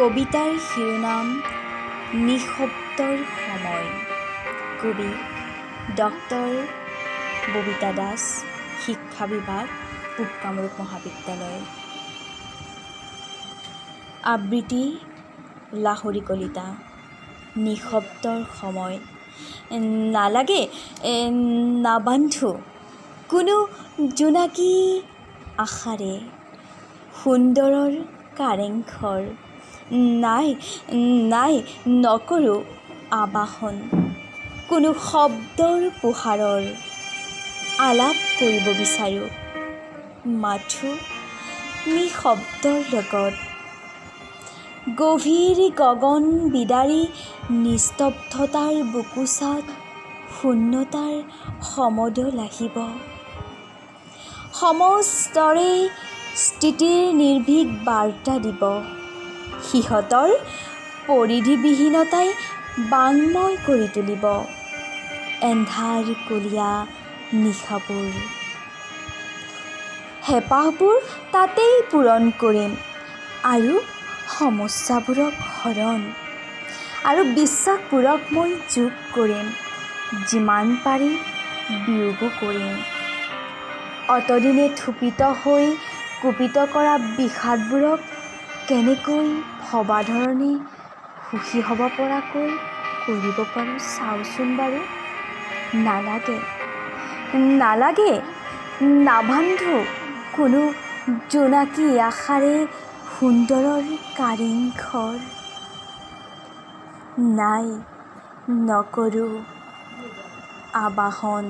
কবিতাৰ শিৰোনাম নিঃশব্দৰ সময়। কবি ডক্টৰ ববিতা দাস, শিক্ষা বিভাগ, পূব কামৰূপ মহাবিদ্যালয়। আবৃত্তি লাহৰী কলিতা। নিঃশব্দৰ সময়। নালাগে নাবান্ধো কোনো জোনাকী আশাৰে সুন্দৰৰ কাৰেংঘৰ। নাই নাই নকৰোঁ আবাহন কোনো শব্দৰ পোহাৰৰ। আলাপ কৰিব বিচাৰোঁ মাথো নিঃশব্দৰ লগত। গভীৰ গগন বিদাৰি নিস্তব্ধতাৰ বুকুচাত শূন্যতাৰ সমদল আহিব। সমস্তৰে স্থিতিৰ নিৰ্ভীক বাৰ্তা দিব। সিহঁতৰ পৰিধিবিহীনতাই বাংময় কৰি তুলিব এন্ধাৰ কলীয়া নিশাবোৰ। হেঁপাহবোৰ তাতেই পূৰণ কৰিম আৰু সমস্যাবোৰক হৰণ আৰু বিশ্বাসবোৰক মই যোগ কৰিম। যিমান পাৰি বিয়োগো কৰিম। অতদিনে থুপিত হৈ কুপিত কৰা বিষাদবোৰক কেনেকৈ ভবা ধৰণে সুখী হ'ব পৰাকৈ কৰিব পাৰোঁ চাওঁচোন বাৰু। নালাগে নালাগে নাবান্ধো কোনো জোনাকী আশাৰে সুন্দৰৰ কাৰেংঘৰ। নাই নকৰোঁ আবাহন।